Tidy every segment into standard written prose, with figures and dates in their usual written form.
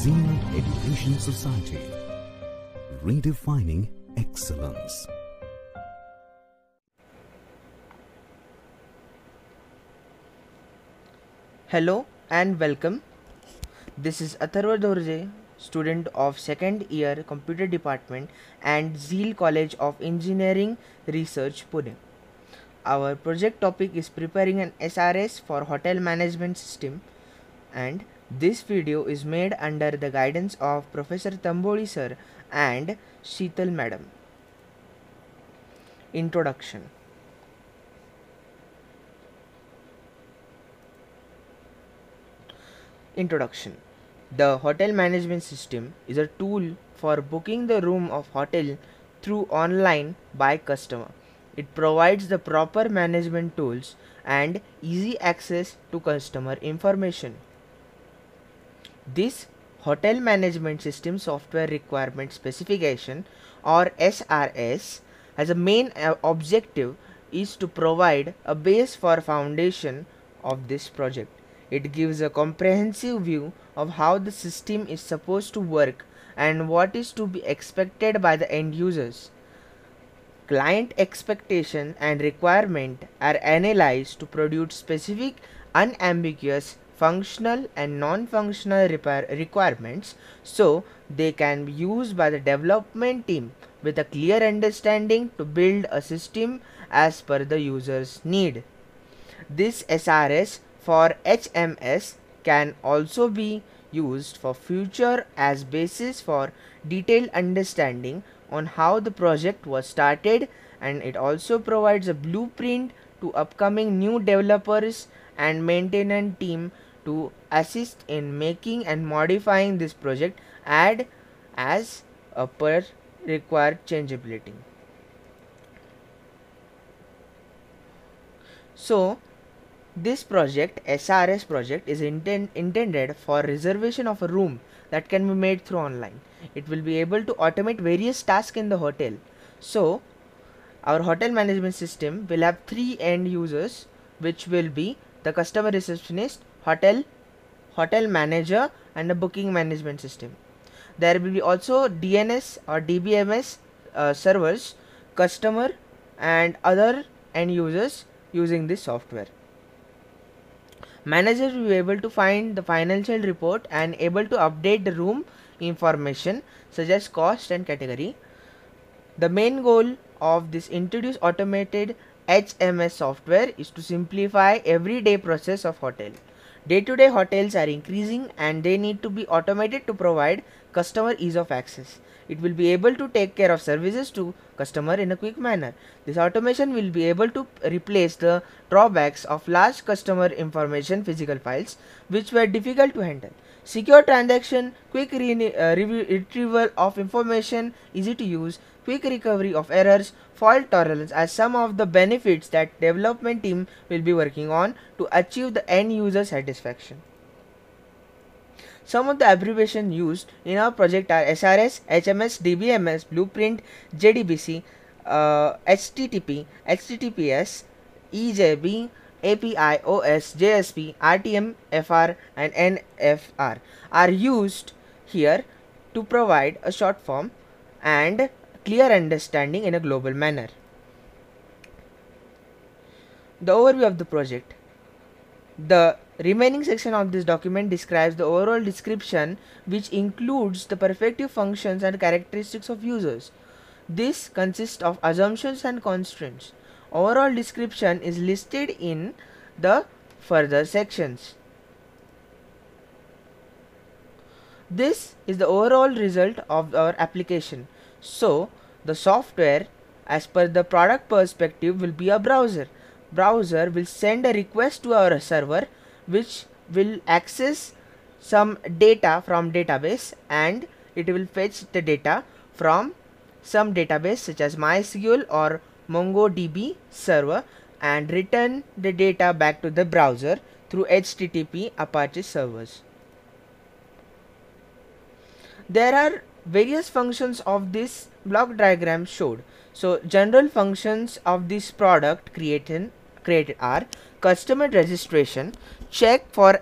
Zeal Education Society, redefining excellence. Hello and welcome. This is Atharva Dorje, student of second year Computer Department and Zeal College of Engineering Research, Pune. Our project topic is preparing an SRS for hotel management system, and this video is made under the guidance of Professor Tamboli sir and Sheetal madam. Introduction. The hotel management system is a tool for booking the room of hotel through online by customer. It provides the proper management tools and easy access to customer information. This hotel management system software requirement specification, or SRS, has a main objective is to provide a base for foundation of this project. It gives a comprehensive view of how the system is supposed to work and what is to be expected by the end users. Client expectation and requirement are analyzed to produce specific, unambiguous, functional and non-functional requirements, so they can be used by the development team with a clear understanding to build a system as per the user's need. This SRS for HMS can also be used for future as basis for detailed understanding on how the project was started, and it also provides a blueprint to upcoming new developers and maintenance team to assist in making and modifying this project as per required changeability. So this project, SRS project, is intended for reservation of a room that can be made through online. It will be able to automate various tasks in the hotel. So our hotel management system will have three end users, which will be the customer receptionist, hotel manager, and a booking management system. There will be also DNS or DBMS servers, customer and other end users using this software. Manager will be able to find the financial report and able to update the room information such as cost and category. The main goal of this introduced automated HMS software is to simplify everyday process of hotel. Day-to-day hotels are increasing and they need to be automated to provide customer ease of access. It will be able to take care of services to customer in a quick manner. This automation will be able to replace the drawbacks of large customer information physical files which were difficult to handle. Secure transaction, quick retrieval of information, easy to use, quick recovery of errors, fault tolerance are some of the benefits that development team will be working on to achieve the end user satisfaction. Some of the abbreviations used in our project are SRS, HMS, DBMS, Blueprint, JDBC, HTTP, HTTPS, EJB, API, OS, JSP, RTM, FR and NFR are used here to provide a short form and clear understanding in a global manner. The overview of the project. The remaining section of this document describes the overall description, which includes the perfective functions and characteristics of users. This consists of assumptions and constraints. Overall description is listed in the further sections. This is the overall result of our application. So the software, as per the product perspective, will be a browser. Browser will send a request to our server which will access some data from database, and it will fetch the data from some database such as MySQL or MongoDB server and return the data back to the browser through HTTP Apache servers. There are various functions of this block diagram showed. So general functions of this product created are customer registration, check for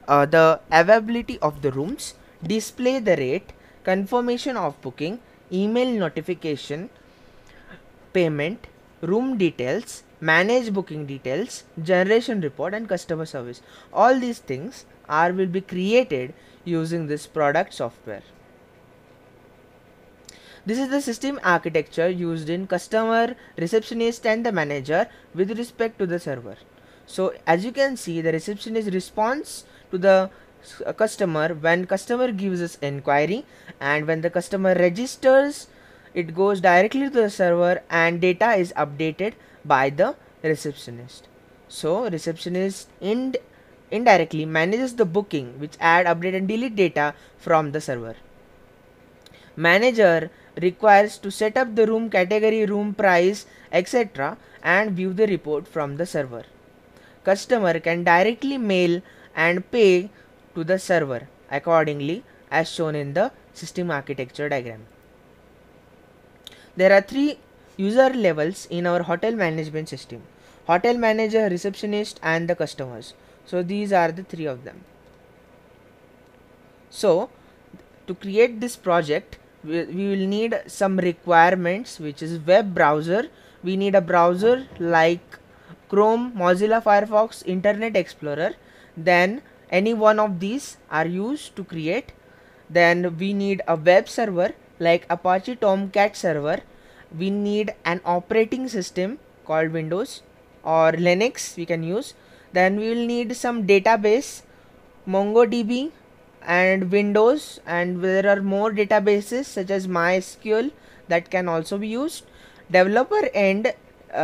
the availability of the rooms, display the rate, confirmation of booking, email notification, payment, room details, manage booking details, generation report, and customer service. All these things will be created using this product software. This is the system architecture used in customer, receptionist, and the manager with respect to the server. So as you can see, the receptionist responds to the customer when customer gives us inquiry, and when the customer registers, it goes directly to the server and data is updated by the receptionist. So receptionist indirectly manages the booking, which add, update, and delete data from the server. Manager requires to set up the room category, room price, etc., and view the report from the server. Customer can directly mail and pay to the server accordingly as shown in the system architecture diagram. There are 3 user levels in our hotel management system: hotel manager, receptionist, and the customers. So these are the 3 of them. So to create this project, we will need some requirements, which is web browser. We need a browser like Chrome, Mozilla Firefox, Internet Explorer. Then any one of these are used to create. Then we need a web server like Apache Tomcat server. We need an operating system called Windows or Linux we can use. Then we will need some database, MongoDB and Windows, and there are more databases such as MySQL that can also be used. Developer end,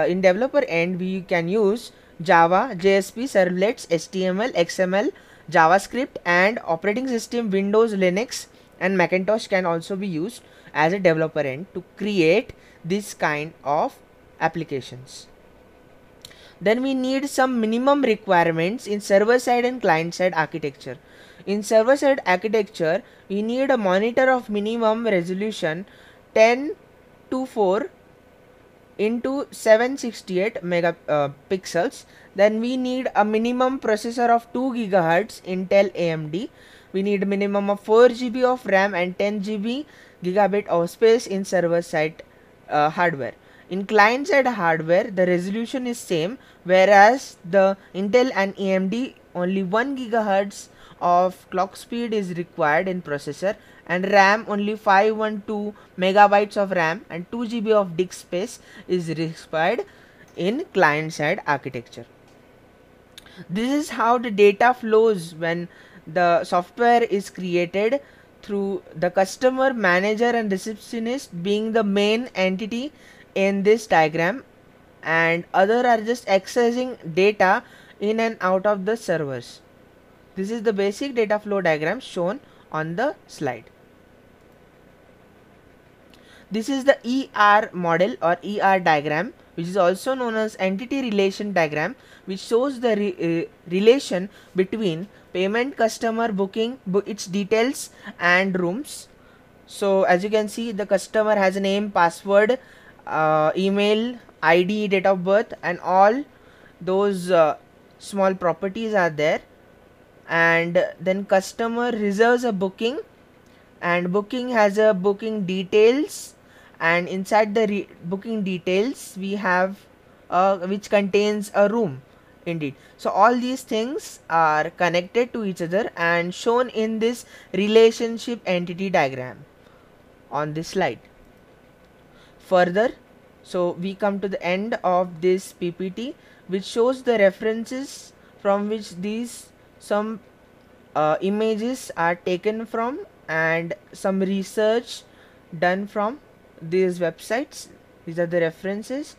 in developer end we can use Java, JSP, servlets, HTML, XML, JavaScript, and operating system Windows, Linux, and Macintosh can also be used as a developer end to create this kind of applications. Then we need some minimum requirements in server side and client side architecture. In server side architecture, we need a monitor of minimum resolution 1024 into 768 megapixels. Then we need a minimum processor of 2 GHz Intel AMD. We need a minimum of 4 GB of RAM and 10 GB gigabit of space in server side hardware. In client side hardware, the resolution is same, whereas the Intel and AMD only 1 GHz of clock speed is required in processor, and RAM only 512 megabytes of RAM and 2 GB of disk space is required in client side architecture. This is how the data flows when the software is created, through the customer, manager, and receptionist being the main entity in this diagram, and other are just accessing data in and out of the servers. This is the basic data flow diagram shown on the slide. This is the ER model or ER diagram, which is also known as entity relation diagram, which shows the relation between payment, customer, booking, its details, and rooms. So as you can see, the customer has a name, password, email, ID, date of birth, and all those small properties are there. And then customer reserves a booking, and booking has a booking details, and inside the booking details we have which contains a room indeed. So all these things are connected to each other and shown in this relationship entity diagram on this slide. Further, so we come to the end of this PPT, which shows the references from which these some images are taken from, and some research done from these websites. These are the references,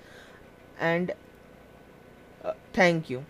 and thank you.